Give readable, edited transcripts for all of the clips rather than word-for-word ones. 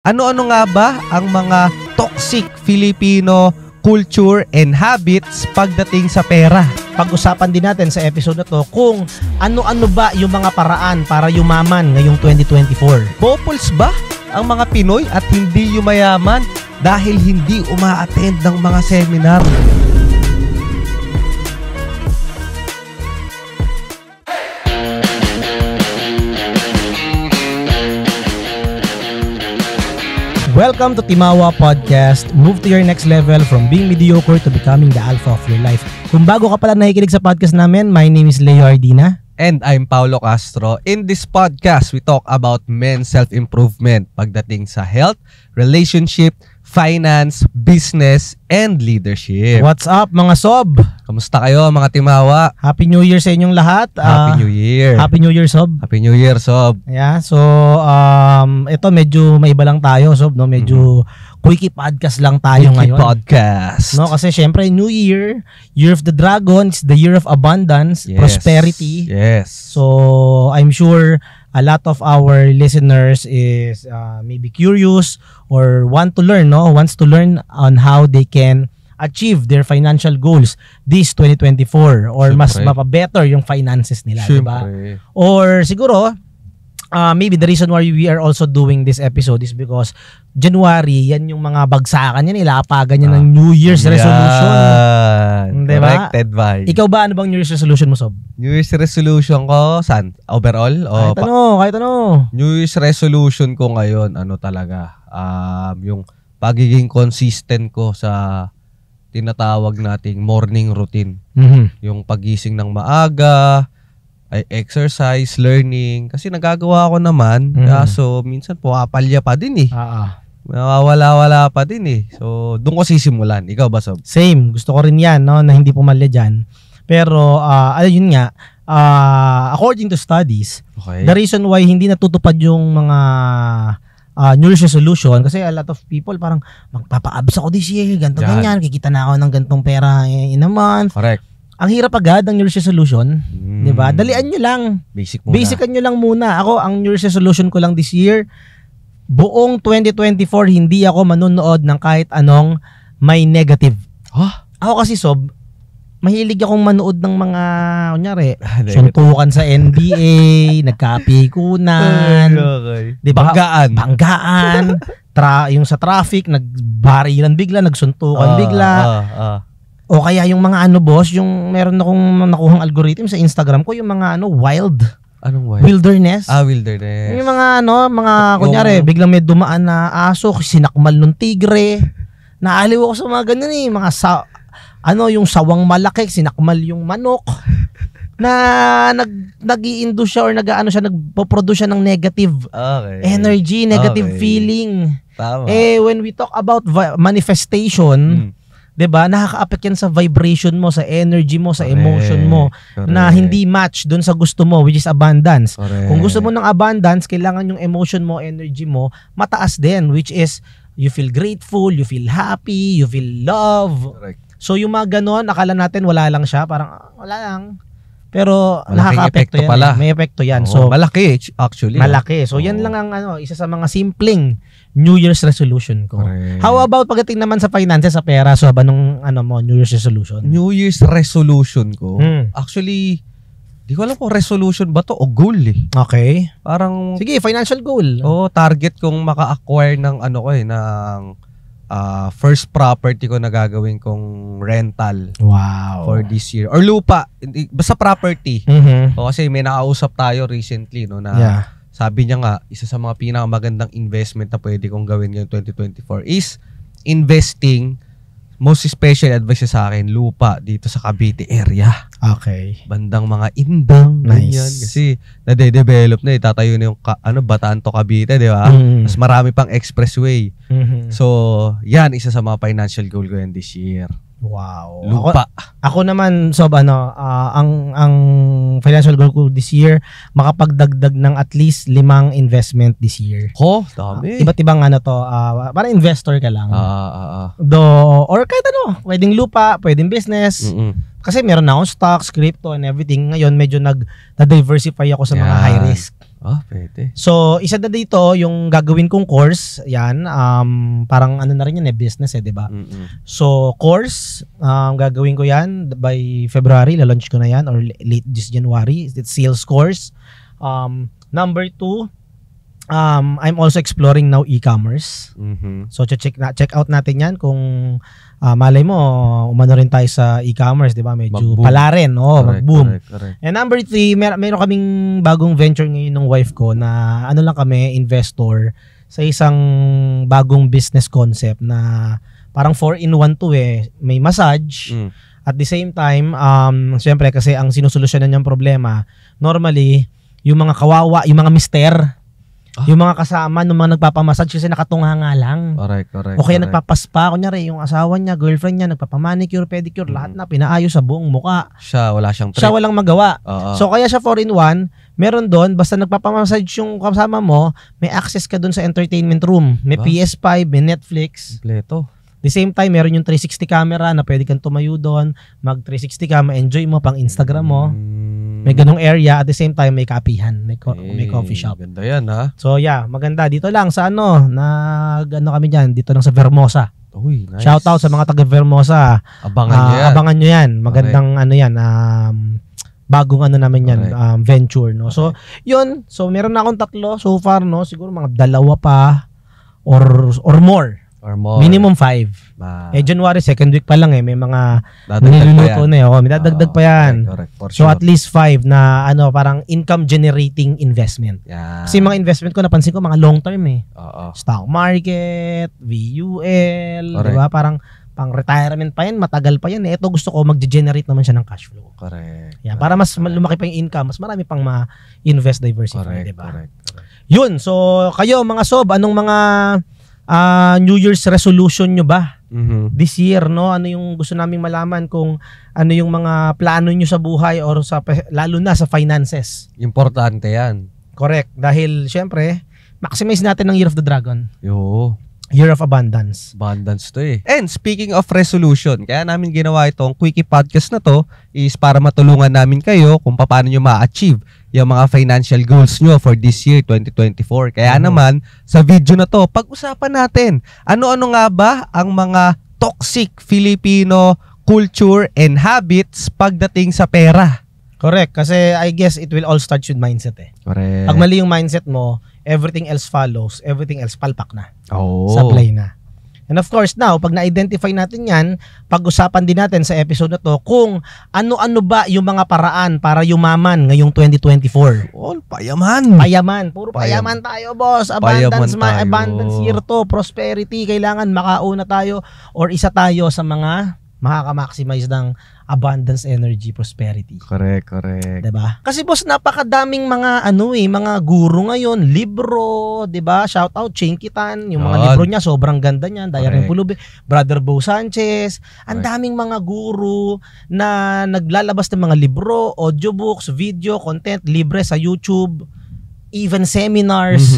Ano-ano nga ba ang mga toxic Filipino culture and habits pagdating sa pera? Pag-usapan din natin sa episode na to kung ano-ano ba yung mga paraan para yumaman ngayong 2024. Populs ba ang mga Pinoy at hindi yumayaman dahil hindi uma-attend ng mga seminar? Welcome to Timawa Podcast. Move to your next level from being mediocre to becoming the alpha of your life. Kung bago ka pala nakikinig sa podcast namin, my name is Leo Ardina. And I'm Paulo Castro. In this podcast, we talk about men's self-improvement pagdating sa health, relationship, finance, business, and leadership. What's up mga sob? Kamusta kayo mga timawa? Happy New Year sa inyong lahat. Happy New Year. Happy New Year sob. Happy New Year, sob. Yeah, so ito medyo may iba lang tayo sob, no? Medyo quickie podcast lang tayo Quickie ngayon. podcast. No, kasi syempre New Year, Year of the Dragon, it's the year of abundance, Yes. prosperity. Yes. So, I'm sure a lot of our listeners is maybe curious or wants to learn on how they can achieve their financial goals this 2024 or mas Siyempre. mapabetter yung finances nila, di ba? Siyempre. Or siguro maybe the reason why we are also doing this episode is because January, yan yung mga bagsakan yan, ilapagan yan ng New Year's resolution. Yan. Di ba? Corrected by. Ikaw ba, ano bang New Year's resolution mo, Sob? New Year's resolution ko, saan? Overall? O Kahit ano. New Year's resolution ko ngayon, ano talaga, yung pagiging consistent ko sa tinatawag nating morning routine. Yung pagising ng maaga, ay exercise, learning. Kasi nagagawa ko naman, so minsan puwapalya pa din eh. Nawawala-wala pa din eh. So, doon ko sisimulan. Ikaw ba, Sob? Same. Gusto ko rin yan, no, na hindi pumalya dyan. Pero, ayun nga, according to studies, Okay. the reason why hindi natutupad yung mga New Year's resolution, kasi a lot of people parang magpapa-abs ako this year, ganito Yan. ganyan, kikita na ako ng gantong pera in a month. Correct. Ang hirap agad ng New Year's resolution, di ba? Dalian nyo lang. Basic muna. Basican nyo lang muna. Ako, ang New Year's resolution ko lang this year, buong 2024, hindi ako manunood ng kahit anong may negative. Huh? Ako kasi, Sob, mahilig akong manood ng mga, kunyari, Negative. suntukan sa NBA, nagkapikunan, Okay. di ba? Banggaan. Banggaan, yung sa traffic, nagbarilan bigla, nagsuntukan bigla. O kaya yung mga boss, yung meron akong nakuhang algorithm sa Instagram ko, yung mga wild, Anong wild? wilderness. Wilderness. Yung mga kunyari, Yung- biglang may dumaan na aso, sinakmal nung tigre. Naaliw ako sa mga ganun eh, mga yung sawang malaki, sinakmal yung manok. Na nag-i-induce siya or nagpo-produce siya ng negative Okay. energy, negative Okay. feeling. Tama. When we talk about manifestation, 'di ba? Nakaka-affect yan sa vibration mo, sa energy mo, sa emotion mo na hindi match dun sa gusto mo, which is abundance. Correct. Kung gusto mo ng abundance, kailangan yung emotion mo, energy mo mataas din, which is you feel grateful, you feel happy, you feel love. Correct. So yung mga ganon, akala natin wala lang siya, parang wala lang. Pero Malaking nakaka-apekto epekto yan. pala. May epekto yan. Oo, So malaki actually. malaki. So yan lang ang isa sa mga simpleng New Year's resolution ko. Correct. How about pagdating naman sa finances, sa pera? So anong mo New Year's resolution? New Year's resolution ko, Hmm. actually, di ko alam kung resolution ba to o goal eh. Okay. Parang, Sige, financial goal. target kong maka-acquire ng ng first property ko na gagawin kong rental Wow. for this year. Or lupa, basta property. Mhm. O kasi may nakausap tayo recently, no, na Yeah. sabi niya nga, isa sa mga pinakamagandang investment na pwede kong gawin ngayong 2024 is investing, most especially advice niya sa akin, lupa dito sa Cavite area. Okay. Bandang mga Indang, Nice. ganyan. Kasi nade-develop na, tatayo na yung Bataan to Cavite, di ba? Mm. Mas marami pang expressway. Mhm. So, yan, isa sa mga financial goal ko yan this year. Wow. Lupa. Ako naman, Sob, ang financial goal ko this year, makapagdagdag ng at least 5 investment this year. Dami. Iba't ibang para investor ka lang. Ah. Or kahit pwedeng lupa, pwedeng business. Mm-mm. Kasi meron na akong stocks, crypto, and everything. Ngayon, medyo na-diversify ako sa mga Yan. high risk. Pwede. So, isa na dito, yung gagawin kong course, yan, parang ano na rin yan, business di ba? So, course, gagawin ko yan by February, launch ko na yan, or late this January. It's sales course. Number 2, I'm also exploring now e-commerce. So, check out natin yan kung malay mo, umano rin tayo sa e-commerce, di ba? Medyo Mag-boom. pala rin, mag-boom. Correct. And number 3, meron kaming bagong venture ngayon ng wife ko na ano lang kami, investor sa isang bagong business concept na parang 4-in-1 to May massage. At the same time, syempre kasi ang sinusolusyonan niyang problema, normally, yung mga kawawa, yung mga mister, yung mga kasama ng mga nagpapamassage kasi nakatunga nga lang. Correct. O kaya nagpapaspa, kunyari yung asawa niya, girlfriend niya, nagpapamanicure, pedicure, lahat na pinaayos sa buong muka. Siya, wala siyang trip. Siya walang magawa. So, kaya siya 4-in-1, meron doon, basta nagpapamassage yung kasama mo, may access ka doon sa entertainment room. May PS5, may Netflix. kompleto. The same time, meron yung 360 camera na pwede kang tumayo doon, mag 360 ka, ma-enjoy mo pang Instagram mo. May ganong area, at the same time may kapihan, may coffee shop. Ganda yan, ha? So yeah, maganda. Dito lang sa kami dyan, dito lang sa Vermosa. Uy, nice. Shout out sa mga taga Vermosa. Abangan nyo yan. Magandang bagong namin yan, venture, no. So, yun. So, meron na akong 3 so far, no. Siguro mga 2 pa or more. Minimum 5. January, second week pa lang may mga niluluto na may dadagdag pa yan. Correct. So at least 5 na parang income generating investment. Kasi mga investment ko napansin ko mga long term stock market, VUL, di ba? Parang pang retirement pa yan, matagal pa yan. Ito gusto ko mag-generate naman siya ng cash flow. Correct. Yan, para mas lumaki pa yung income, mas marami pang ma-invest diversify, di ba? Correct. Yun, so kayo mga sob, anong mga New Year's resolution nyo ba? This year, no? Ano yung gusto naming malaman kung ano yung mga plano nyo sa buhay or lalo na sa finances? Importante yan. Correct. Dahil, syempre, maximize natin ang Year of the Dragon. Year of Abundance. Abundance to And speaking of resolution, kaya namin ginawa itong Quickie Podcast na to is para matulungan namin kayo kung paano nyo ma-achieve yung mga financial goals nyo for this year, 2024. Kaya naman, sa video na to, pag-usapan natin, ano-ano nga ba ang mga toxic Filipino culture and habits pagdating sa pera? Correct. Kasi I guess it will all start with mindset Correct. Pag mali yung mindset mo, everything else follows, everything else palpak na. Supply na. And of course, now, pag na-identify natin yan, pag-usapan din natin sa episode na to kung ano-ano ba yung mga paraan para yumaman ngayong 2024. Payaman. Puro payaman tayo, boss. Abundance year to. Prosperity. Kailangan makauna tayo or isa tayo sa mga makaka-maximize ng abundance, energy, prosperity. Correct. Diba? Kasi boss, napakadaming mga mga guro ngayon, libro, diba? Shout out Chinkitan, yung mga libro niya sobrang ganda niyan, Diary ng Pulubi, Brother Bo Sanchez. Ang daming mga guro na naglalabas ng mga libro, audiobooks, video, content, libre sa YouTube, even seminars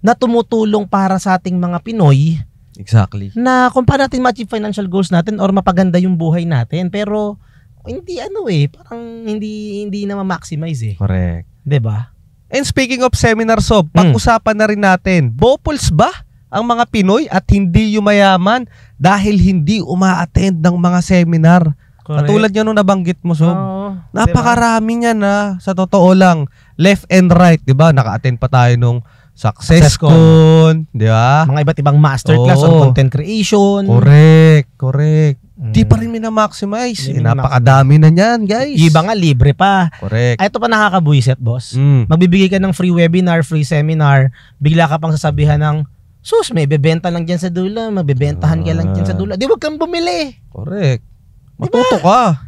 na tumutulong para sa ating mga Pinoy. Exactly. Na kung paano natin ma-achieve financial goals natin or mapaganda yung buhay natin, pero hindi parang hindi na ma-maximize Correct. 'Di ba? And speaking of seminar, pag-usapan na rin natin, bopuls ba ang mga Pinoy at hindi yumayaman dahil hindi uma-attend ng mga seminar? Correct. Katulad niya nung nabanggit mo, napakarami niyan sa totoo lang. Left and right, 'di ba? Naka-attend pa tayo nung SuccessCon, di ba? Mga iba't ibang masterclass on content creation. Correct. Di pa rin mina-maximize. Napakadami na niyan, guys. Iba nga, libre pa. Correct. Ito pa nakakabuiset, boss. Magbibigay ka ng free webinar, free seminar, bigla ka pang sasabihan ng, sus, may bebenta lang dyan sa dulo, mabebentahan ka lang dyan sa dulo. Di, wag kang bumili. Correct. Matuto ka.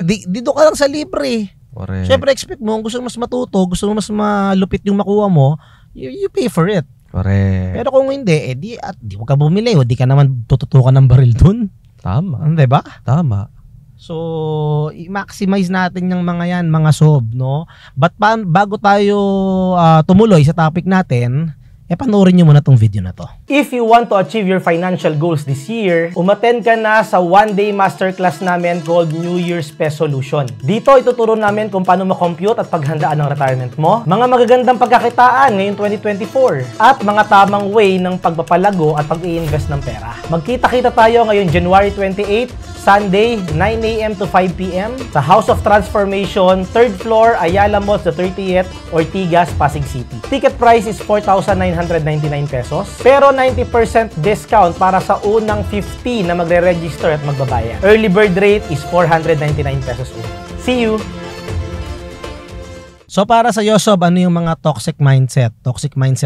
Dito ka lang sa libre. Correct. Siyempre, expect mo, gusto mo mas matuto, gusto mo mas malupit yung makuha mo, you pay for it. Correct. Pero kung hindi, di wag ka bumili, di ka naman tututukan ng baril dun. Tama. Diba? Tama. So, i-maximize natin yung mga yan, mga sob, no? But bago tayo tumuloy sa topic natin, panoorin nyo muna tong video na to. If you want to achieve your financial goals this year, umattend ka na sa one-day masterclass namin called New Year's Resolution. Dito, ituturo namin kung paano ma-compute at paghandaan ang retirement mo, mga magagandang pagkakitaan ngayong 2024, at mga tamang way ng pagpapalago at pag-i-invest ng pera. Magkita-kita tayo ngayong January 28, Sunday, 9 a.m. to 5 p.m. sa House of Transformation, 3rd floor, Ayala Malls, the 30th, Ortigas, Pasig City. Ticket price is 4,999 pesos, pero 90% discount para sa unang 50 na magre-register at magbabayad. Early bird rate is 499 pesos only. See you! So para sa Yosob, ano yung mga toxic mindset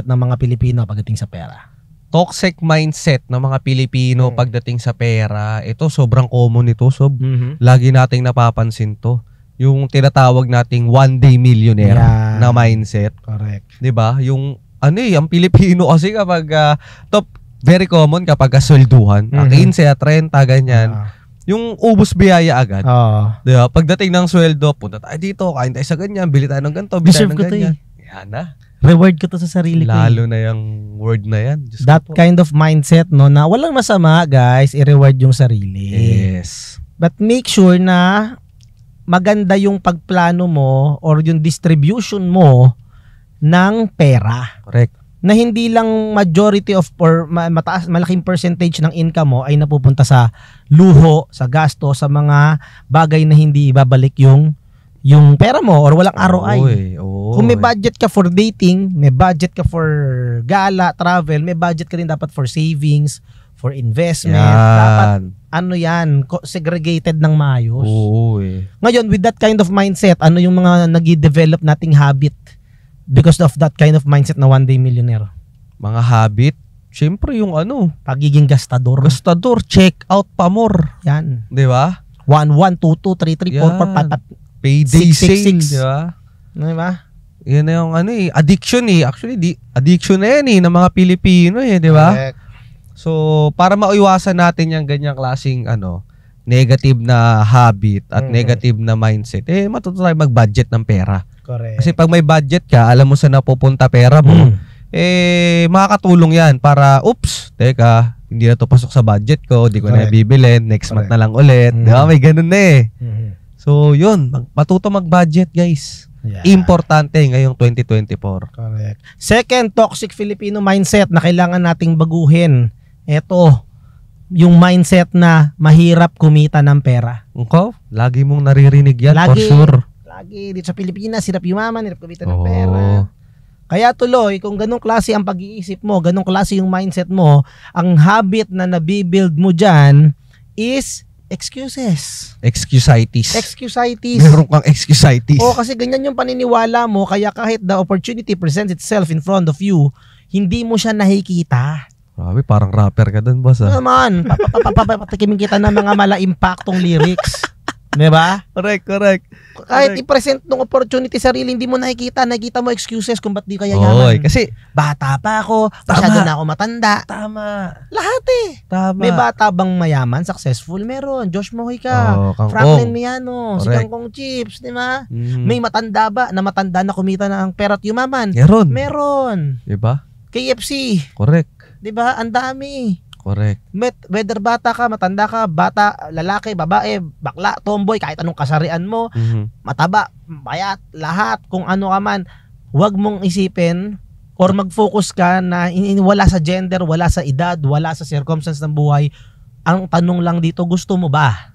ng mga Pilipino pagdating sa pera? Toxic mindset ng mga Pilipino pagdating sa pera, ito sobrang common ito, Sob. Lagi nating napapansin to. Yung tinatawag nating one-day millionaire na mindset. Correct. 'Di ba? Yung ang Pilipino kasi kapag very common kapag swelduhan, 15, 30, ganyan. Yung ubos biyaya agad. Di ba? Pagdating ng sweldo, punta tayo dito, kain tayo sa ganyan, bili tayo ng ganito, bili tayo ng ganyan. Yan na. Reward ko to sa sarili ko. Lalo na yung word na yan. Diyos that kind of mindset, no, na walang masama, guys, i-reward yung sarili. Yes. But make sure na maganda yung pagplano mo or yung distribution mo ng pera. Correct. Na hindi lang majority of or malaking percentage ng income mo ay napupunta sa luho, sa gasto, sa mga bagay na hindi ibabalik yung pera mo or walang ROI. Kung may budget ka for dating, may budget ka for gala, travel, may budget ka din dapat for savings, for investment. Dapat segregated ng maayos. Ngayon, with that kind of mindset, ano yung mga nag-develop nating habit because of that kind of mindset na one-day millionaire? Mga habit? Siyempre yung pagiging gastador. Check out pa more. Yan. Di ba? 1, 1, 2, 2, 3, 3, 4, 4, 5, payday sale, di ba? Diba? Yan na yung addiction Actually, addiction na yan ng mga Pilipino di ba? So, para maiwasan natin yung ganyang klaseng negative na habit at negative na mindset, matuto tayo mag-budget ng pera. Correct. Kasi pag may budget ka, alam mo saan napupunta pera mo, makakatulong yan para, teka, hindi na to pasok sa budget ko, di ko na bibilin, next month na lang ulit. Di ba? May ganun na So, yun, matuto mag-budget, guys. Yeah. Importante ngayong 2024. Correct. Second, toxic Filipino mindset na kailangan nating baguhin. Ito, yung mindset na mahirap kumita ng pera. Lagi mong naririnig yan, for sure. Lagi, dito sa Pilipinas, hirap yumaman, hirap kumita ng pera. Kaya tuloy, kung ganong klase ang pag-iisip mo, ganong klase yung mindset mo, ang habit na nabibuild mo dyan is excuses. Excusitis. Excusitis. Meron kang excusitis. Kasi ganyan yung paniniwala mo, kaya kahit the opportunity presents itself in front of you, hindi mo siya nakikita. Grabe, parang rapper ka dun, boss. Naman, papatikimin kita ng mga mala-impactong lyrics. Diba? Correct. Kahit i-present ng opportunity sarili, hindi mo nakikita mo excuses kung ba't di kaya yaman. Kasi bata pa ako, masyado na ako matanda. Tama. Lahat Tama. May bata bang mayaman, successful? Meron. Josh Mojica, Franklin Miano, si Kangkong Chips, di ba? May matanda ba na matanda na kumita ng pera at yumaman? Meron. Diba? KFC. Correct. Diba? Ang dami. Correct. Whether bata ka, matanda ka, bata, lalaki, babae, bakla, tomboy, kahit anong kasarian mo, mataba, bayat, lahat, kung ano ka man, huwag mong isipin or mag-focus ka na wala sa gender, wala sa edad, wala sa circumstance ng buhay. Ang tanong lang dito, gusto mo ba?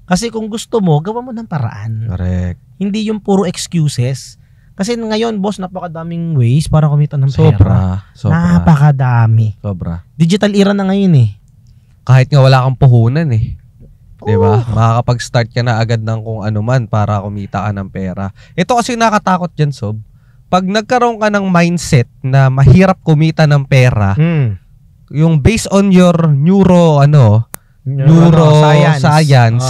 Kasi kung gusto mo, gawa mo ng paraan. Correct. Hindi yung puro excuses. Kasi ngayon, boss, napakadaming ways para kumita ng pera. Sobra. Napakadami. Sobra. Digital era na ngayon Kahit nga wala kang puhunan Diba? Makakapag-start ka na agad ng kung ano man para kumita ka ng pera. Ito kasi nakatakot dyan, Sob. Pag nagkaroon ka ng mindset na mahirap kumita ng pera, yung based on your neuroscience,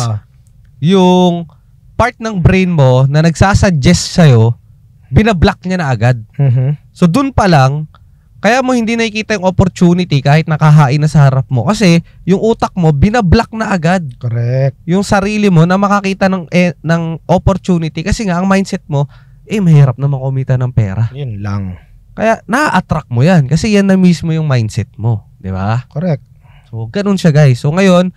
yung part ng brain mo na nagsasuggest sa'yo, binablock niya na agad. So dun pa lang, kaya mo hindi nakikita yung opportunity kahit nakahain na sa harap mo. Kasi yung utak mo, binablock na agad. Correct. Yung sarili mo na makakita ng opportunity. Kasi nga, ang mindset mo, mahirap na makumita ng pera. Yun lang. Kaya na-attract mo yan kasi yan na mismo yung mindset mo, di ba? Correct. So, ganun siya guys. So, ngayong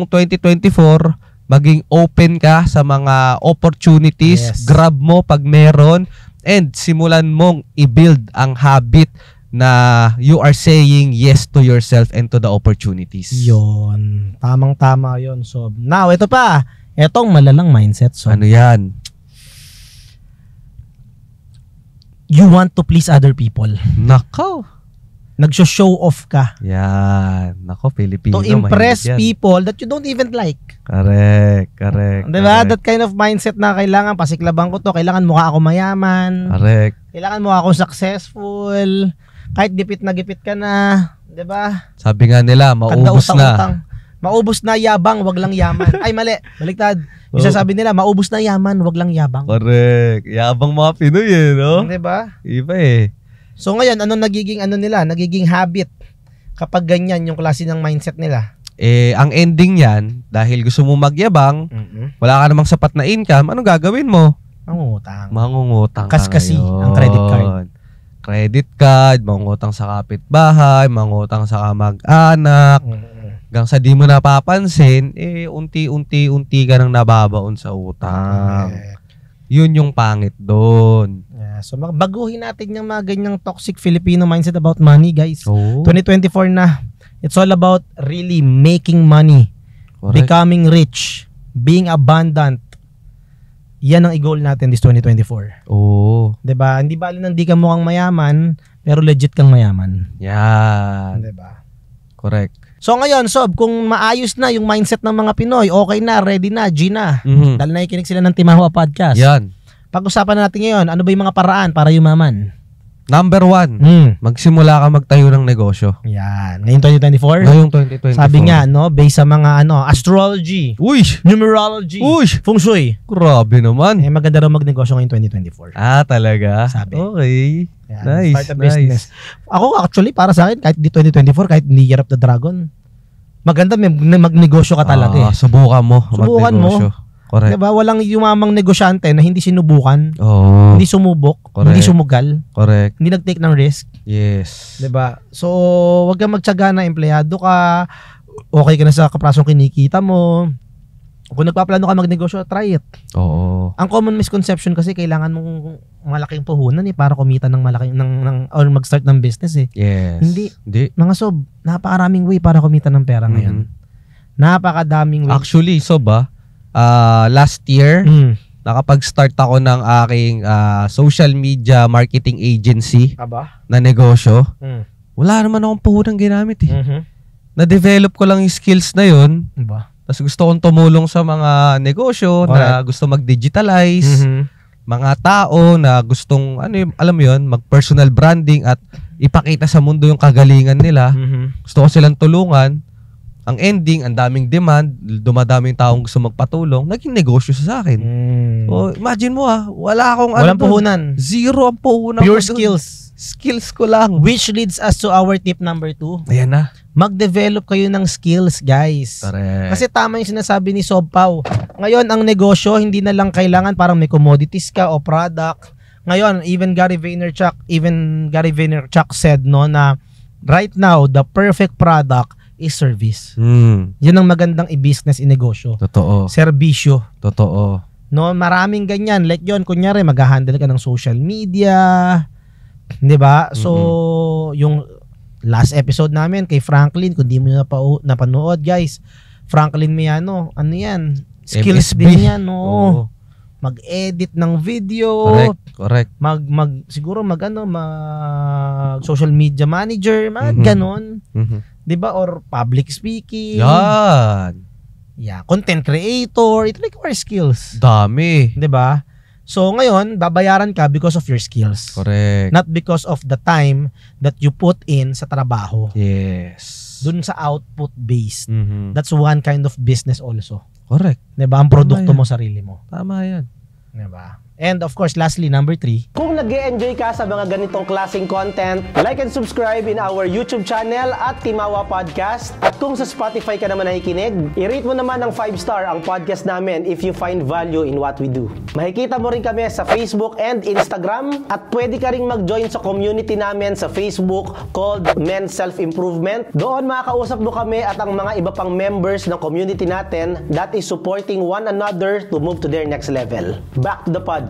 2024, maging open ka sa mga opportunities, Yes. grab mo pag meron, and simulan mong i-build ang habit na you are saying yes to yourself and to the opportunities. Yun. Tamang-tama yun. So, now, ito pa. Etong malalang mindset. So, Ano yan? you want to please other people. Nako. Nagsho-show off ka. Yan. Nako, Pilipino. To impress mahilig yan. people that you don't even like. Correct. Diba? That kind of mindset na kailangan pasiklaban ko to. Kailangan mukha ako mayaman. Correct. Kailangan mukha ako successful. Kahit gipit na gipit ka na. Diba? Sabi nga nila, maubos na. Maubos na yabang, wag lang yaman. Ay, mali. Baliktad. Yung sasabi nila, maubos na yaman, wag lang yabang. Correct. Yabang mga Pinoy eh, no? Diba? Iba eh. So ngayon, nagiging habit kapag ganyan yung klase ng mindset nila. Ang ending yan, dahil gusto mo magyabang, wala ka namang sapat na income, anong gagawin mo? Mangungutang ka Kaskasi ngayon. ang credit card. Credit card, mangungutang sa kapitbahay, mangungutang sa kamag-anak, hanggang sa di mo napapansin, unti-unti ka nang nababaon sa utang. Yun yung pangit doon. Yeah, so baguhin natin yung mga ganyang toxic Filipino mindset about money, guys. Oh, 2024 na. It's all about really making money, correct. becoming rich, being abundant. Yan ang i-goal natin this 2024. Oh, 'Di ba? Hindi bali nang di ka mukhang mayaman, pero legit kang mayaman. yan. 'Di ba? Correct. So ngayon, Sob, kung maayos na yung mindset ng mga Pinoy, okay na, ready na, G na. Mhm. Dahil nakikinig sila ng Timahua Podcast. Yan. Pag-usapan natin ngayon, ano ba yung mga paraan para yumaman? Number 1, magsimula ka magtayo ng negosyo. Yan. Ngayong 2024, Ngayong 2024. sabi nga, no, based sa mga astrology, Uy! numerology, Uy! feng shui, Grabe naman. maganda raw magnegosyo ngayong 2024. Talaga? Sabi. Okay. Yan, Nice, start a business. nice. Ako actually, para sa akin, kahit di 2024, kahit ni Year of the Dragon, maganda magnegosyo ka talaga eh. Subukan mo. Subukan mo. magnegosyo. Correct. Diba? Walang yumamang negosyante na hindi sinubukan, Oo. hindi sumubok, Correct. hindi sumugal, Correct. hindi nag-take ng risk. Yes. 'Di ba? So, wag kang magtiyaga na empleyado ka, okay ka na sa kaprasong kinikita mo. Kung nagpaplano ka magnegosyo, try it. Oo. Ang common misconception kasi kailangan mong malaking puhunan para kumita ng malaking or mag-start ng business eh. Yes. Hindi. Hindi. Mga Sob, napakaraming way para kumita ng pera ngayon. Napakadaming way. Actually, last year, nakapag-start ako ng aking social media marketing agency Aba? na negosyo. Wala naman akong puhunang ginamit eh. Na-develop ko lang yung skills na yun. Diba? Tapos gusto kong tumulong sa mga negosyo na gusto mag-digitalize, mga tao na gustong, alam mo yun, mag-personal branding at ipakita sa mundo yung kagalingan nila. Gusto ko silang tulungan. Ang ending, ang daming demand, dumadaming taong gusto magpatulong, naging negosyo sa akin. So, imagine mo wala akong Walang puhunan. Zero ang puhunan. Pure ko dun. skills. Skills ko lang. Which leads us to our tip number 2. Ayan na. Mag-develop kayo ng skills, guys. Correct. Kasi tama yung sinasabi ni Sob Pao. Ngayon, ang negosyo, hindi na lang kailangan parang may commodities ka o product. Ngayon, even Gary Vaynerchuk said na right now, the perfect product is service. Yun ang magandang i-business, i-negosyo. Totoo. Serbisyo. Totoo. No, maraming ganyan. Like yun, kunyari, mag-handle ka ng social media. 'Di ba? So, yung last episode namin kay Franklin, kung di mo napanood, guys, Franklin Miano, ano yan? Skills MSB. din yan, no? Oo. Mag-edit ng video. Correct. Siguro mag social media manager, ganon. 'Di ba? Or public speaking. Yan. Yeah, content creator, it requires skills. Dami. 'Di ba? So ngayon, babayaran ka because of your skills. Correct. Not because of the time that you put in sa trabaho. Yes. Dun sa output based. Mhm. That's one kind of business also. Correct. 'Di ba? Ang produkto yan. mo, sarili mo. Tama yan. 'Di ba? And of course, lastly, number 3. Kung nag-e-enjoy ka sa mga ganitong klaseng content, like and subscribe in our YouTube channel at Timawa Podcast. At kung sa Spotify ka naman nakikinig, i-rate mo naman ng 5-star ang podcast namin if you find value in what we do. Makikita mo rin kami sa Facebook and Instagram at pwede ka rin mag-join sa community namin sa Facebook called Men's Self-Improvement. Doon makakausap mo kami at ang mga iba pang members ng community natin that is supporting one another to move to their next level. Back to the podcast.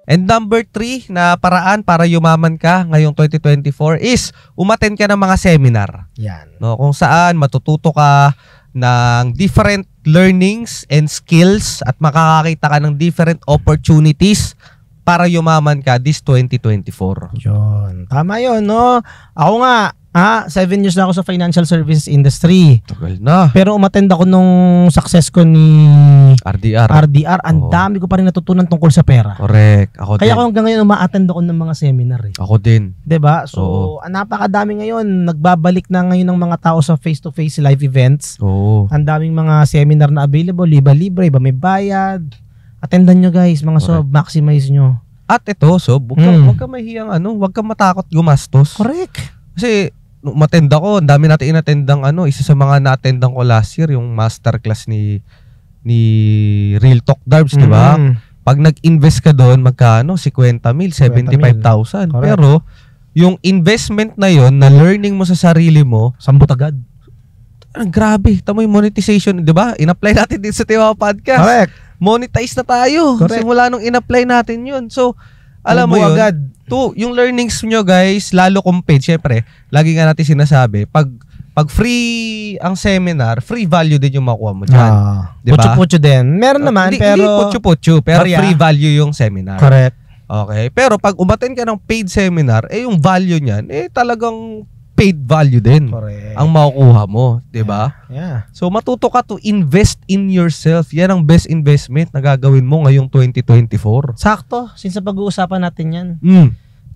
And number 3 na paraan para yumaman ka ngayong 2024 is umattend ka ng mga seminar. Yan. No, kung saan matututo ka ng different learnings and skills at makakakita ka ng different opportunities para yumaman ka this 2024. Yun. Tama yun, no? Ako nga, 7 years na ako sa financial services industry. Tagal na. Pero umattend ako nung success ko ni RDR. Ang dami ko pa rin natutunan tungkol sa pera. Correct. Ako Kaya din. ako hanggang ngayon uma-attend ako ng mga seminar eh. Ako din. 'Di ba? So, napakadami ngayon. Nagbabalik na ngayon ng mga tao sa face-to-face live events. Oo. Ang daming mga seminar na available, libre, iba may bayad. Attendan nyo guys, mga sob, maximize nyo. At ito, so, wag ka mahiyang wag ka matakot gumastos. Correct. Kasi umattend ako, ang dami natin inattendang isa sa mga na-attendan ko last year, yung masterclass ni Real Talk Darbs, di ba? Pag nag-invest ka doon, magkano? 50,000, 75,000. Pero yung investment na yon na learning mo sa sarili mo, sambot agad. Grabe, tamo yung monetization, di ba? In-apply natin din sa Timawa Podcast. Correct. Monetize na tayo. Correct. Simula nung in-apply natin yun. So, alam mo yun, agad. Yung learnings nyo guys, lalo kung paid, syempre, lagi nga natin sinasabi, pag free ang seminar, free value din yung makuha mo dyan. Diba? Pucho-pucho din. Meron naman, pero... Hindi pucho-pucho, pero Maria. free value yung seminar. Correct. Okay? Pero pag umattend ka ng paid seminar, yung value niyan, talagang paid value din. Correct. Ang makukuha mo. Diba? Yeah. So, matuto ka to invest in yourself. Yan ang best investment na gagawin mo ngayong 2024. Sakto. Since pag-uusapan natin yan.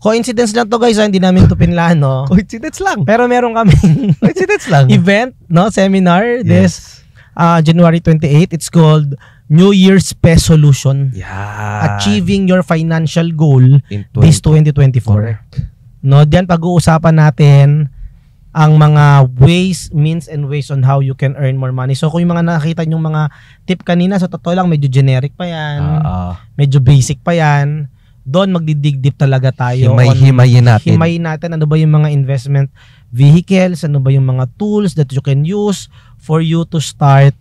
Coincidence lang to guys, hindi namin to pinlano. Coincidence lang. Pero meron kaming Coincidence lang. event, seminar this January 28. It's called New Year's Resolution. Yeah. Achieving your financial goal In this 2024. Correct. No, diyan pag-uusapan natin ang mga ways, means and ways on how you can earn more money. So kung yung mga nakita yung mga tip kanina, sa totoo lang medyo generic pa yan. Medyo basic pa yan. Doon magdidig deep talaga tayo. Himayin natin. Himayin natin ano ba yung mga investment vehicles, ano ba yung mga tools that you can use for you to start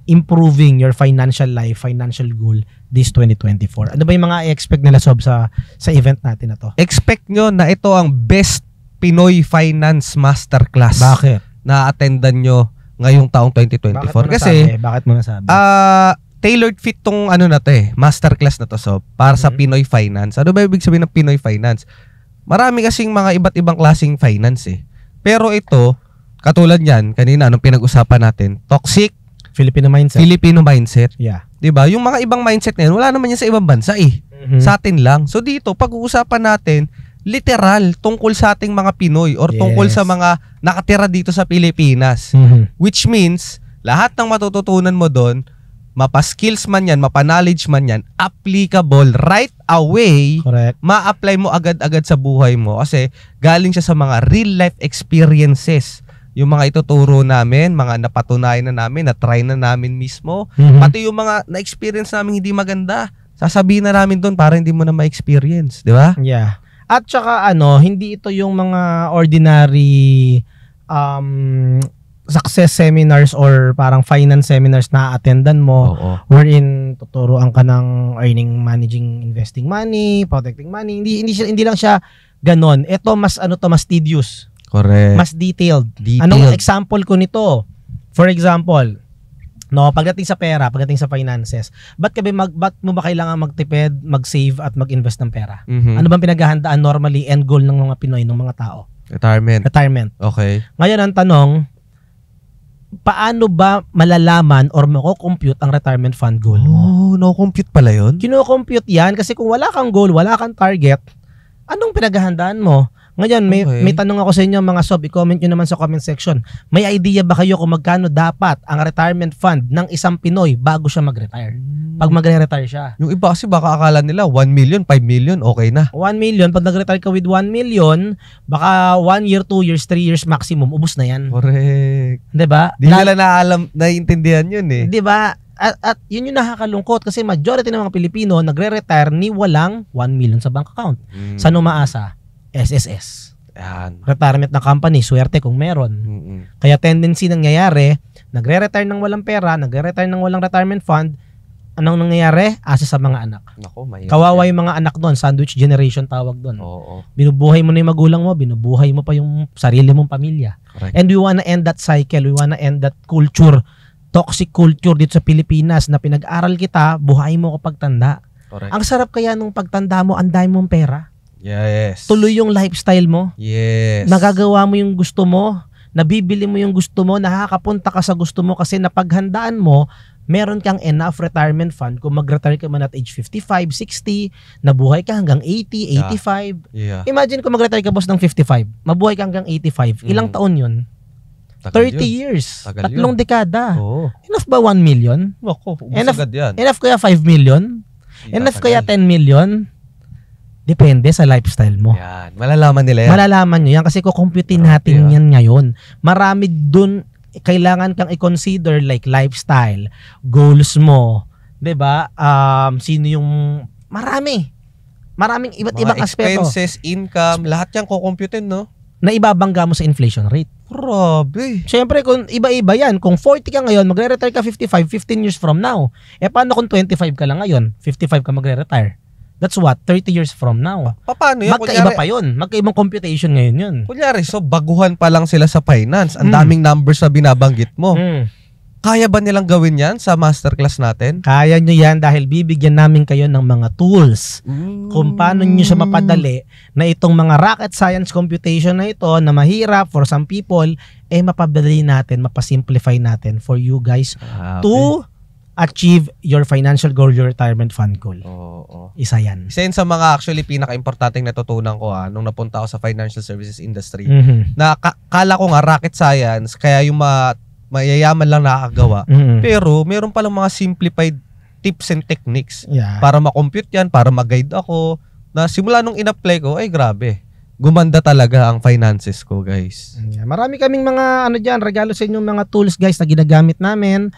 improving your financial life, financial goal this 2024. Ano ba yung mga i-expect nila Sob sa event natin na to? Expect nyo na ito ang best Pinoy Finance Masterclass. Bakit? Na attendan nyo ngayong taong 2024. Bakit mo nasabi? Tailored fit tong masterclass na to para sa Pinoy Finance. Ano ba ibig sabihin ng Pinoy Finance? Marami kasing mga iba't ibang klaseng finance Pero ito, katulad niyan, kanina anong pinag-usapan natin, toxic Filipino mindset. Yeah. 'Di ba? Yung mga ibang mindset na yan, wala naman yan sa ibang bansa Sa atin lang. So dito, pag-uusapan natin literal tungkol sa ating mga Pinoy or tungkol sa mga nakatira dito sa Pilipinas. Which means, lahat ng matututunan mo doon, mapa-skills man yan, mapa-knowledge man yan, applicable right away. Correct. Ma-apply mo agad-agad sa buhay mo kasi galing siya sa mga real life experiences. Yung mga ituturo namin, mga napatunayan na namin, na-try na namin mismo, pati yung mga na-experience namin hindi maganda, sasabihin na namin doon para hindi mo na ma-experience, di ba? Yeah. At saka hindi ito yung mga ordinary success seminars or parang finance seminars na attendan mo. Wherein tuturuan ka ng earning, managing, investing money, protecting money. Hindi lang siya ganon. Ito mas mas tedious. Correct. Mas detailed. Anong example ko nito? For example, pagdating sa pera, pagdating sa finances, ba't mo ba kailangan magtipid, mag-save at mag-invest ng pera? Ano bang pinaghahandaan normally end goal ng mga Pinoy, ng mga tao? Retirement. Okay. Ngayon ang tanong, paano ba malalaman or mako-compute ang retirement fund goal mo? No-compute pala yun? Kino-compute yan kasi kung wala kang goal, wala kang target, anong pinaghahandaan mo? Ngayon, Okay. may tanong ako sa inyo mga sob, i-comment nyo naman sa comment section. May idea ba kayo kung magkano dapat ang retirement fund ng isang Pinoy bago siya mag-retire? Pag magre-retire siya. Yung iba kasi baka akala nila 1 million, 5 million, okay na. 1 million, pag nag-retire ka with 1 million, baka 1 year, 2 years, 3 years maximum, ubos na yan. Correct. 'Di ba? Di nila naiintindihan yun eh. 'Di ba? At yun yung nakakalungkot kasi majority ng mga Pilipino nagre-retire ni walang 1 million sa bank account. Saan umaasa? SSS. Yan. Retirement na company, swerte kung meron. Kaya tendency nangyayari, nagre-retire ng walang pera, nagre-retire ng walang retirement fund, anong nangyayari? Asa sa mga anak. Nako, mahirap. Kawawa yung mga anak doon, sandwich generation tawag doon. Oo. Binubuhay mo na yung magulang mo, binubuhay mo pa yung sarili mong pamilya. Correct. And we wanna end that cycle, we wanna end that culture, toxic culture dito sa Pilipinas na pinag-aral kita, buhay mo kapag tanda. Correct. Ang sarap kaya nung pagtanda mo, ang dami mong pera. Yes. Tuloy yung lifestyle mo. Yes. Nagagawa mo yung gusto mo, nabibili mo yung gusto mo, nakakapunta ka sa gusto mo kasi napaghandaan mo, meron kang enough retirement fund kung mag-retire ka man at age 55, 60, nabuhay ka hanggang 80, 85. Yeah. Imagine kung mag-retire ka boss ng 55, mabuhay ka hanggang 85. Ilang taon yun? Tagal 30 yun. years. Tagal Tatlong dekada. Oo. Enough ba 1 million? Nako, ubus Enough- agad yan. Enough kaya 5 million? Enough kaya 10 million? Depende sa lifestyle mo. Yan. Malalaman nila yan. Malalaman nyo yan kasi kukumputin Grabe, natin yan ngayon. Marami dun kailangan kang i-consider like lifestyle, goals mo, 'di ba? Sino yung maraming iba't ibang Mga aspeto expenses, income, lahat yan kukumputin, no? na ibabangga mo sa inflation rate. Grabe. Siyempre kung iba-iba yan, kung 40 ka ngayon, magre-retire ka 55, 15 years from now. Paano kung 25 ka lang ngayon, 55 ka magre-retire? That's what, 30 years from now. Paano yun? Magkaiba pa yun. Magkaibang computation ngayon yun. Kunyari, so baguhan pa lang sila sa finance. Ang Mm. daming numbers na binabanggit mo. Mm. Kaya ba nilang gawin yan sa masterclass natin? Kaya nyo yan dahil bibigyan namin kayo ng mga tools kung paano nyo siya mapadali na itong mga rocket science computation na ito na mahirap for some people, mapadali natin, mapasimplify natin for you guys to achieve your financial goal, your retirement fund goal. Oo. Isa yan. Isa yun sa mga actually pinaka-importanting natutunan ko nung napunta ako sa financial services industry. Mhm. Na kala ko nga rocket science, kaya yung mayayaman lang nakakagawa. Mhm. Pero meron palang mga simplified tips and techniques Yeah. para ma-compute yan, para mag-guide ako. Na simula nung in-apply ko, ay grabe. Gumanda talaga ang finances ko, guys. Yeah, marami kaming mga regalo sa inyong mga tools guys na ginagamit namin.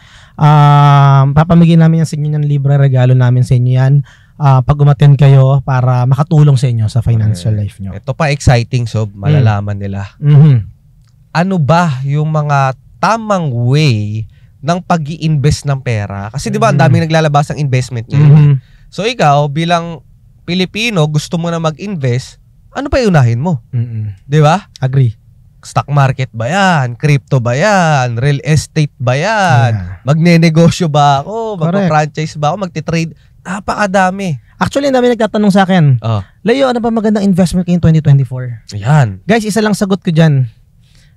Papamigay namin yan sa inyo ng libre, regalo namin sa inyo yan. Pag umattend kayo para makatulong sa inyo sa financial life nyo. Ito pa exciting, Sob. Malalaman nila. Mhm. Ano ba yung mga tamang way ng pag-i-invest ng pera? Kasi di ba ang daming naglalabas ng investment ngayon. Mhm. So ikaw, bilang Pilipino, gusto mo na mag-invest, ano pa iunahin mo? Mhm. Di ba? Agree. Stock market ba yan? Crypto ba yan? Real estate ba yan? Yeah. Magne-negosyo ba ako? Correct. Magpa-franchise ba ako? Magti-trade? Napakadami. Actually, ang dami nagtatanong sa akin, Oh, Leo, ano ba magandang investment kayo in 2024? yan. Guys, isa lang sagot ko dyan.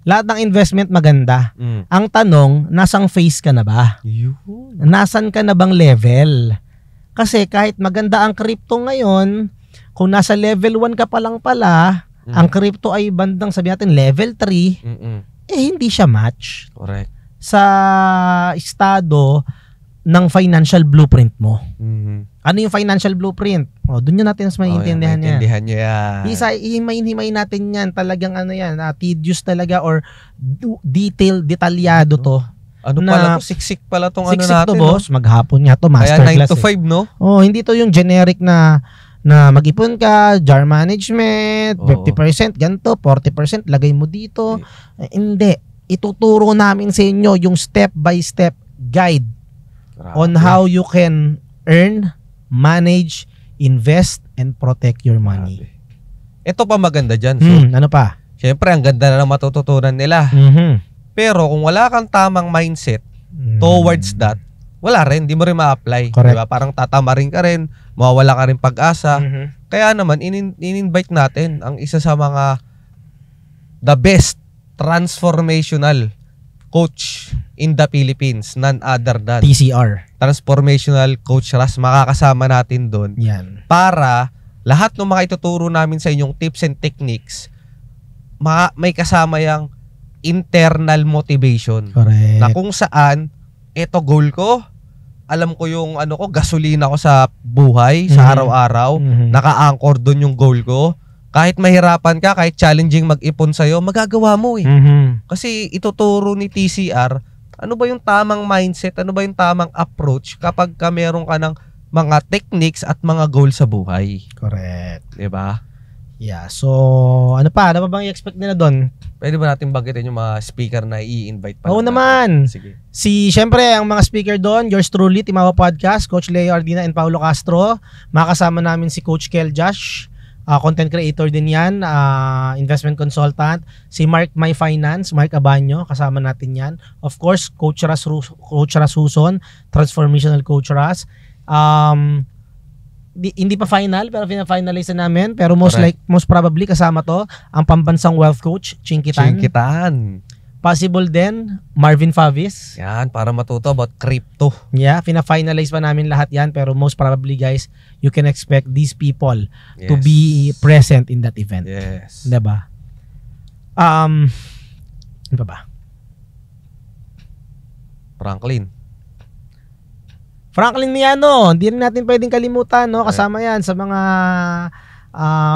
Lahat ng investment maganda. Mm. Ang tanong, nasang phase ka na ba? Yun. Nasan ka na bang level? Kasi kahit maganda ang crypto ngayon, kung nasa level 1 ka pa lang pala, ang crypto ay bandang sabi natin level 3, Mm-mm. hindi siya match Correct. sa estado ng financial blueprint mo. Mhm. Ano yung financial blueprint? Doon nyo natin mas maiintindihan yan. Maintindihan nyo yan. Himay natin yan. Talagang tedious talaga or detalyado to. Ano na- pala to? Siksik pala tong ano Siksik natin. to boss, maghapon nga to, No? Kaya 9 masterclass. to 5, no? Hindi to yung generic na mag-ipon ka, jar management, Oo. 50%, ganito, 40%, lagay mo dito. Hindi. Ituturo namin sa inyo yung step-by-step guide on how you can earn, manage, invest, and protect your money. Ito pa maganda dyan. So, Ano pa? syempre, ang ganda na ng matututunan nila. Mhm. Pero kung wala kang tamang mindset towards that, wala rin, hindi mo rin ma-apply. Correct. Diba? Parang tatama rin ka rin, mawawala ka rin pag-asa. Mhm. Kaya naman, in-invite natin ang isa sa mga the best transformational coach in the Philippines, none other than TCR. Transformational Coach Ras. Makakasama natin doon Yan. para lahat ng mga ituturo namin sa inyong tips and techniques may kasama yung internal motivation. Correct. Na kung saan, eto goal ko, alam ko yung gasolina ko sa buhay, sa araw-araw, naka-anchor doon yung goal ko. Kahit mahirapan ka, kahit challenging mag-ipon sa'yo, magagawa mo eh. Kasi ituturo ni TCR, ano ba yung tamang mindset, ano ba yung tamang approach kapag meron ka ng mga techniques at mga goal sa buhay. Correct. Diba? Yeah, so ano pa bang i-expect nila doon? Pwede ba natin banggitin yung mga speaker na i-invite pa? Oo naman. Sige. Syempre, ang mga speaker doon, yours truly, Timawa Podcast, Coach Leo Ardina and Paulo Castro. Makasama namin si Coach Kel Josh, content creator din yan, investment consultant. Si Mark My Finance, Mark Abanyo, kasama natin yan. Of course, Coach Ras Huson, transformational Coach Ras. Hindi pa final pero fina-finalize na namin, pero most probably kasama to ang pambansang wealth coach Chinkitan. Possible din Marvin Favis. Yan, para matuto about crypto. Yeah, fina-finalize pa namin lahat yan, pero most probably guys, you can expect these people to be present in that event. Yes. Diba? Ano pa ba? Franklin Miano, hindi rin natin pwedeng kalimutan, no? Kasama yan sa mga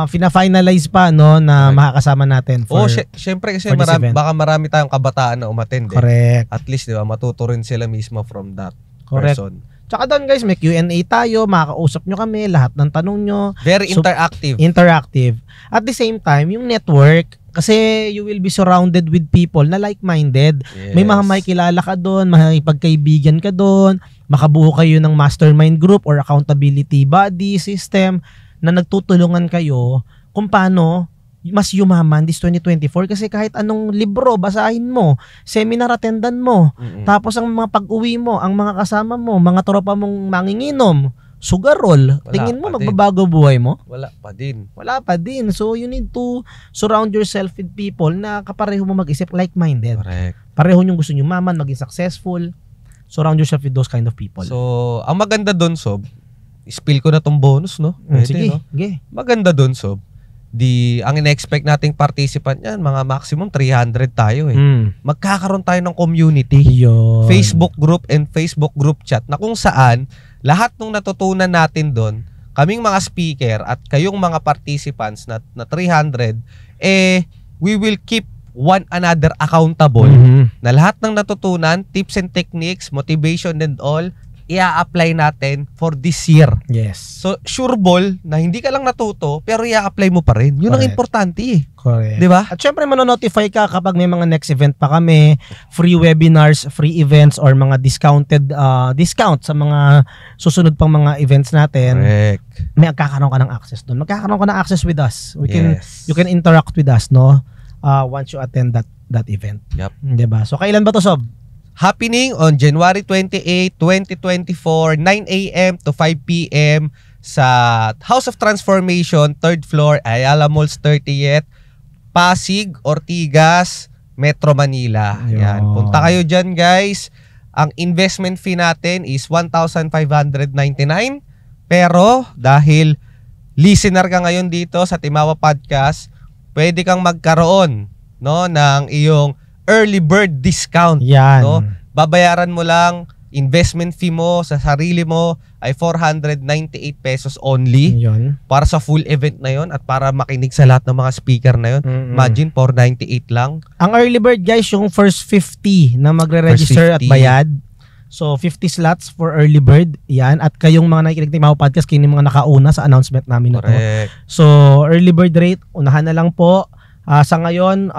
fina-finalize pa, no, na makakasama natin for syempre kasi marami tayong kabataan na umattend. Correct. At least, di ba, matuto rin sila mismo from that person. Tsaka doon guys, may Q&A tayo, makakausap nyo kami, lahat ng tanong nyo. Very interactive. Interactive. At the same time, yung network, kasi you will be surrounded with people na like-minded. Yes. May mga makikilala ka doon, makikipagkaibigan ka doon, makabuo kayo ng mastermind group or accountability body system na nagtutulungan kayo kung paano mas yumaman this 2024. Kasi kahit anong libro basahin mo, seminar attendan mo, tapos ang mga pag-uwi mo, ang mga kasama mo, mga tropa mong manginginom, sugarol, tingin mo magbabago buhay mo? Wala pa din. So you need to surround yourself with people na kapareho mo mag-isip, like-minded. Correct. Pareho nyo gusto nyo maman, maging successful. Surround yourself with those kind of people. So, ang maganda doon, Sob, spill ko na tong bonus, no? Sige, no? Maganda doon, Sob, ang ina-expect nating participant yan, mga maximum 300 tayo eh. Magkakaroon tayo ng community. Yun. Facebook group and Facebook group chat na kung saan lahat ng natutunan natin doon, kaming mga speaker at kayong mga participants na 300, we will keep one another accountable na lahat ng natutunan, tips and techniques, motivation and all, i-apply natin for this year. Yes. So, sure ball na hindi ka lang natuto, pero i-apply mo pa rin. Yun ang importante eh. Correct. Diba? At syempre, manonotify ka kapag may mga next event pa kami, free webinars, free events, or mga discounted discount sa mga susunod pang mga events natin. Correct. May magkakaroon ka ng access doon. Magkakaroon ka ng access with us. You can interact with us, no? Once you attend that event. Yep. Diba? So, kailan ba to, Sob? Happening on January 28, 2024, 9 a.m. to 5 p.m. sa House of Transformation, 3rd floor, Ayala Malls 30th, Pasig, Ortigas, Metro Manila. Yan. Punta kayo dyan, guys. Ang investment fee natin is 1,599. Pero dahil listener ka ngayon dito sa Timawa Podcast, pwede kang magkaroon, no, ng iyong early bird discount. Yan. No? Babayaran mo lang, investment fee mo sa sarili mo ay 498 pesos only. Yun. Para sa full event na yon at para makinig sa lahat ng mga speaker na yon. Imagine, 498 lang. Ang early bird, guys, yung first 50 na magre-register at bayad. So, 50 slots for early bird. Yan. At kayong mga nakikinig ng Timawa Podcast, kayo mga nakauna sa announcement namin na to. So, early bird rate, unahan na lang po. Sa ngayon,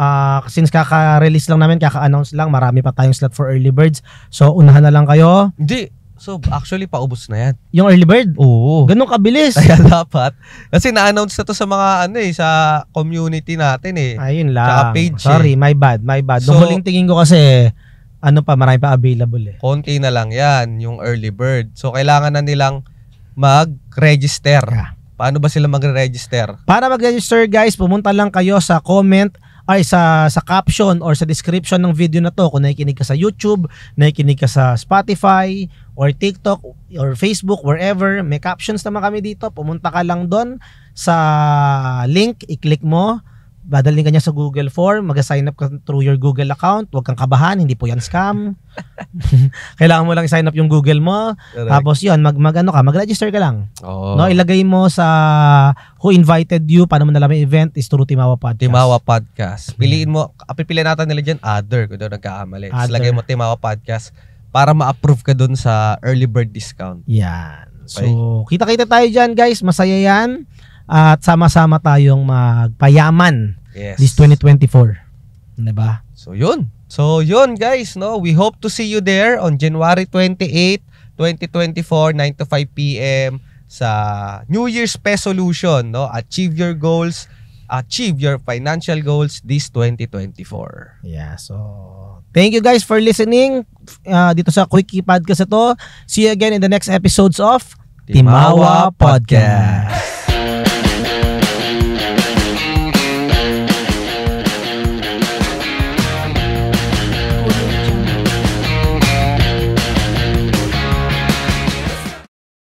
since kaka-release lang namin, kaka-announce lang, marami pa tayong slot for early birds. So, unahan na lang kayo. Hindi. So, actually, paubos na yan. Yung early bird? Oo. Ganun kabilis. Kaya dapat. Kasi na-announce na to sa mga, sa community natin eh. Ayun lang. Tsaka page Sorry, my bad. So, nung huling tingin ko kasi, marami pa available eh. Konti na lang yan, yung early bird. So, kailangan na nilang mag-register. Paano ba sila magre-register? Para mag-register, guys, pumunta lang kayo sa comment ay sa caption or sa description ng video na to. Kung nakikinig ka sa YouTube, nakikinig ka sa Spotify or TikTok or Facebook, wherever, may captions naman kami dito. Pumunta ka lang doon sa link, i-click mo, Dadalhin ka niya sa Google Form, mag-sign up ka through your Google account. Huwag kang kabahan, hindi po yan scam. Kailangan mo lang i-sign up yung Google mo. Correct. Tapos yun, mag-register ka lang. Oo. No, ilagay mo sa who invited you, paano mo nalaman yung event is through Timawa Podcast. Timawa Podcast. Piliin mo, pipiliin natin nila dyan, other, kung daw nagkakamali. Tapos Other. lagay mo Timawa Podcast para ma-approve ka dun sa early bird discount. Yan. So, Okay. kita-kita tayo dyan, guys. Masaya yan. At sama-sama tayong magpayaman Yes. this 2024. Diba? So yun guys, no? We hope to see you there on January 28, 2024, 9 to 5 p.m. sa New Year's Resolution, no? Achieve your goals, achieve your financial goals this 2024. Yeah, so thank you guys for listening dito sa Quickie Podcast ito. See you again in the next episodes of Timawa Podcast.